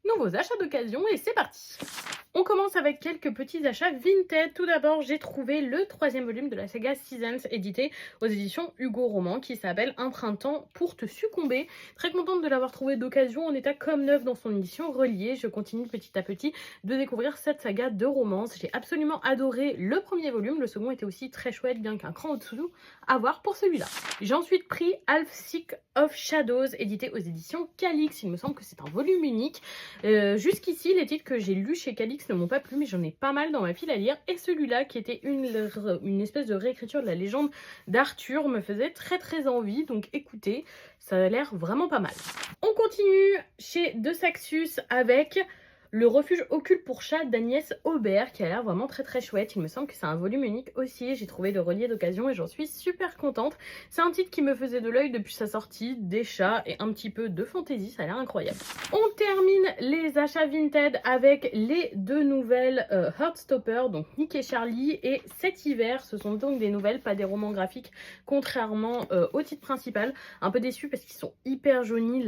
nouveaux achats d'occasion et c'est parti. On commence avec quelques petits achats Vinted. Tout d'abord, j'ai trouvé le troisième volume de la saga Seasons édité aux éditions Hugo Roman qui s'appelle Un printemps pour te succomber. Très contente de l'avoir trouvé d'occasion en état comme neuf dans son édition reliée. Je continue petit à petit de découvrir cette saga de romance. J'ai absolument adoré le premier volume. Le second était aussi très chouette, bien qu'un cran au-dessous à voir pour celui-là. J'ai ensuite pris Half Sick of Shadows édité aux éditions Calix. Il me semble que c'est un volume unique. Jusqu'ici, les titres que j'ai lus chez Calix ne m'ont pas plu, mais j'en ai pas mal dans ma file à lire. Et celui-là, qui était une espèce de réécriture de la légende d'Arthur, me faisait très envie. Donc écoutez, ça a l'air vraiment pas mal. On continue chez De Saxus avec Le refuge occulte pour chat d'Agnès Aubert, qui a l'air vraiment très chouette. Il me semble que c'est un volume unique aussi. J'ai trouvé le relié d'occasion et j'en suis super contente. C'est un titre qui me faisait de l'œil depuis sa sortie, des chats et un petit peu de fantaisie, ça a l'air incroyable. On termine les achats Vinted avec les deux nouvelles Heartstopper, donc Nick et Charlie et Cet hiver. Ce sont donc des nouvelles, pas des romans graphiques, contrairement au titre principal. Un peu déçue parce qu'ils sont hyper jaunis.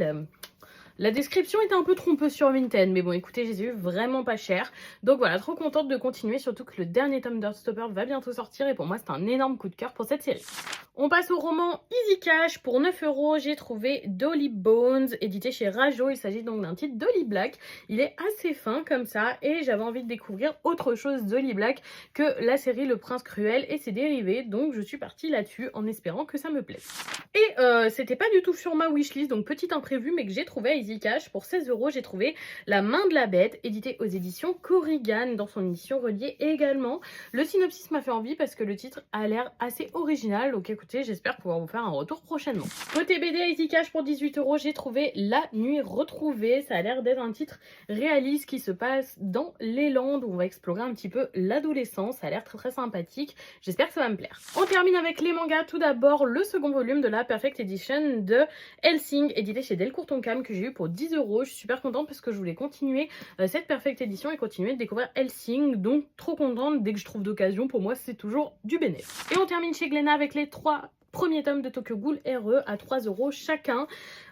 La description était un peu trompeuse sur Vinted, mais bon, écoutez, j'ai eu vraiment pas cher. Donc voilà, trop contente de continuer, surtout que le dernier tome d'Heartstopper va bientôt sortir et pour moi, c'est un énorme coup de cœur pour cette série. On passe au roman Easy Cash. Pour 9 €, j'ai trouvé Dolly Bones, édité chez Rajo. Il s'agit donc d'un titre Dolly Black. Il est assez fin comme ça et j'avais envie de découvrir autre chose Dolly Black que la série Le Prince Cruel et ses dérivés. Donc je suis partie là-dessus en espérant que ça me plaise. Et c'était pas du tout sur ma wishlist, donc petit imprévu, mais que j'ai trouvé à Easy Cash. Pour 16 €, j'ai trouvé La main de la bête, édité aux éditions Corrigan, dans son édition reliée également. Le synopsis m'a fait envie parce que le titre a l'air assez original, donc écoutez, j'espère pouvoir vous faire un retour prochainement. Côté BD à Easy Cash, pour 18 €, j'ai trouvé La nuit retrouvée. Ça a l'air d'être un titre réaliste qui se passe dans les Landes où on va explorer un petit peu l'adolescence. Ça a l'air très sympathique. J'espère que ça va me plaire. On termine avec les mangas. Tout d'abord, le second volume de la Perfect Edition de Hellsing, édité chez Delcourt Tonkam, que j'ai eu pour 10 €. Je suis super contente parce que je voulais continuer cette Perfect Edition et continuer de découvrir Hellsing. Donc trop contente, dès que je trouve d'occasion, pour moi c'est toujours du bénéfice. Et on termine chez Glénat avec les 3 premiers tomes de Tokyo Ghoul RE à 3 € chacun.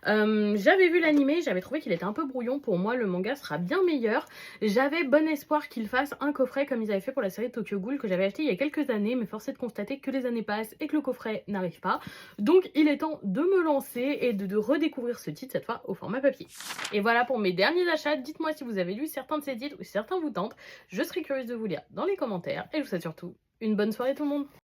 J'avais vu l'animé, j'avais trouvé qu'il était un peu brouillon. Pour moi, le manga sera bien meilleur. J'avais bon espoir qu'ils fassent un coffret comme ils avaient fait pour la série Tokyo Ghoul que j'avais acheté il y a quelques années, mais force est de constater que les années passent et que le coffret n'arrive pas. Donc il est temps de me lancer et de redécouvrir ce titre, cette fois au format papier. Et voilà pour mes derniers achats. Dites-moi si vous avez lu certains de ces titres ou si certains vous tentent. Je serais curieuse de vous lire dans les commentaires et je vous souhaite surtout une bonne soirée tout le monde.